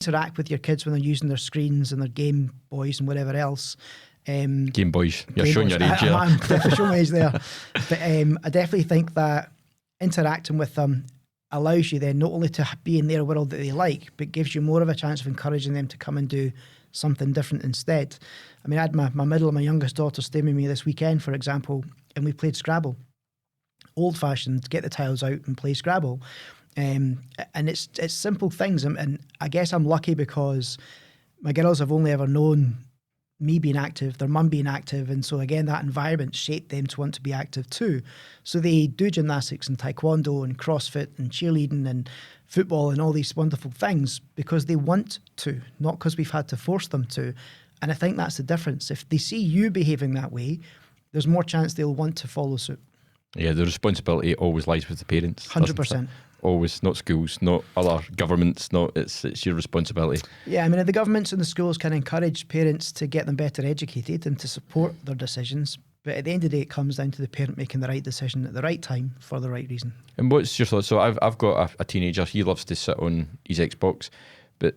interact with your kids when they're using their screens and their Game Boys and whatever else. Game Boys, you're Game showing Boys. your age here. I'm definitely showing my age there. But I definitely think that interacting with them allows you then not only to be in their world that they like, but gives you more of a chance of encouraging them to come and do something different instead. I mean, I had my middle and my youngest daughter staying with me this weekend, for example, and we played Scrabble. Old-fashioned, get the tiles out and play Scrabble. And it's simple things. And I guess I'm lucky because my girls have only ever known me being active, their mum being active, and so again that environment shaped them to want to be active too. So they do gymnastics and taekwondo and CrossFit and cheerleading and football and all these wonderful things because they want to, not because we've had to force them to. And I think that's the difference. If they see you behaving that way, there's more chance they'll want to follow suit. Yeah, the responsibility always lies with the parents. 100%. Always, not schools, not other governments, not it's your responsibility. Yeah, I mean, the governments and the schools can encourage parents to get them better educated and to support their decisions. But at the end of the day, it comes down to the parent making the right decision at the right time for the right reason. And what's your thoughts? So I've got a teenager, he loves to sit on his Xbox, but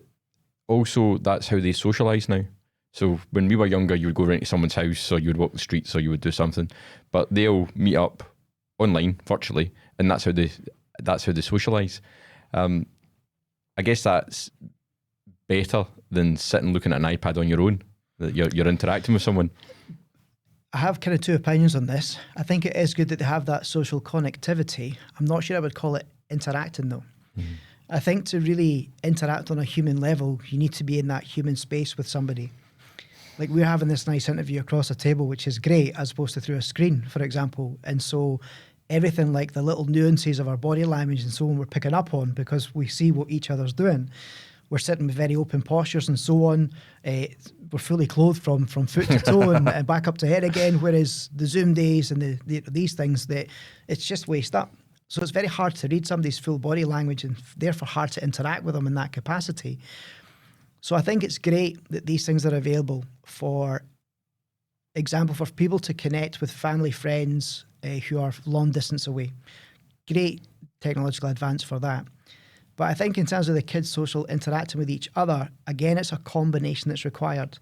also that's how they socialise now. So when we were younger, you would go around to someone's house or you would walk the streets or you would do something, but they'll meet up online, virtually, and that's how they socialise. I guess that's better than sitting looking at an iPad on your own, that you're interacting with someone. I have kind of two opinions on this. I think it is good that they have that social connectivity. I'm not sure I would call it interacting though. Mm-hmm. I think to really interact on a human level, you need to be in that human space with somebody. Like we're having this nice interview across a table, which is great, as opposed to through a screen, for example. And so everything like the little nuances of our body language and so on we're picking up on because we see what each other's doing. We're sitting with very open postures and so on. We're fully clothed from foot to toe and back up to head again, whereas the Zoom days and these things, that it's just waist up. So it's very hard to read somebody's full body language and therefore hard to interact with them in that capacity. So I think it's great that these things are available for example, for people to connect with family, friends who are long distance away. Great technological advance for that. But I think in terms of the kids' social interacting with each other, again, it's a combination that's required.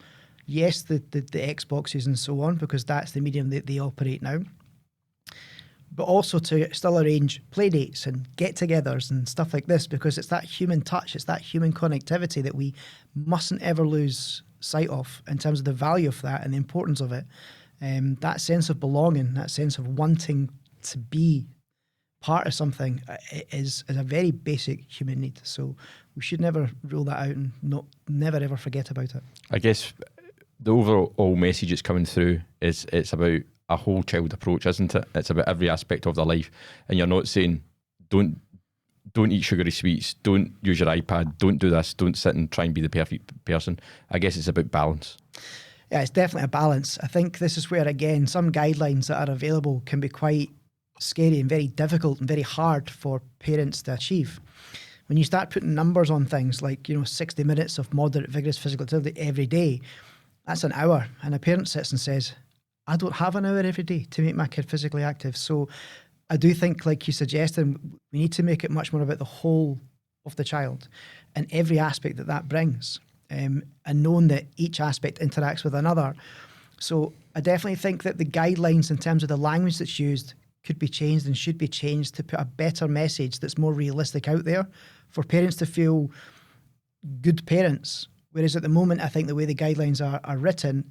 Yes, the Xboxes and so on, because that's the medium that they operate now. But also to still arrange play dates and get-togethers and stuff like this, because it's that human touch, it's that human connectivity that we mustn't ever lose sight of in terms of the value of that and the importance of it. That sense of belonging, that sense of wanting to be part of something is a very basic human need. So we should never rule that out and never ever forget about it. I guess the overall message that's coming through is it's about a whole child approach, isn't it? It's about every aspect of their life. And you're not saying don't eat sugary sweets, don't use your iPad, don't do this, don't sit and try and be the perfect person. I guess it's about balance. Yeah, it's definitely a balance. I think this is where, again, some guidelines that are available can be quite scary and very difficult and very hard for parents to achieve. When you start putting numbers on things like, 60 minutes of moderate, vigorous physical activity every day, that's an hour. And a parent sits and says, I don't have an hour every day to make my kid physically active. So I do think, like you suggested, we need to make it much more about the whole of the child and every aspect that brings, and knowing that each aspect interacts with another. So I definitely think that the guidelines in terms of the language that's used could be changed and should be changed to put a better message that's more realistic out there for parents to feel good parents. Whereas at the moment, I think the way the guidelines are written,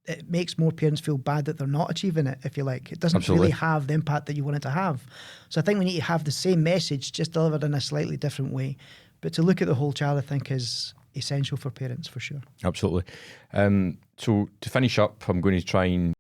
it makes more parents feel bad that they're not achieving it, if you like. It doesn't Absolutely. really have the impact that you want it to have. So I think we need to have the same message, just delivered in a slightly different way. But to look at the whole child, I think, is essential for parents, for sure. Absolutely. So to finish up, I'm going to try and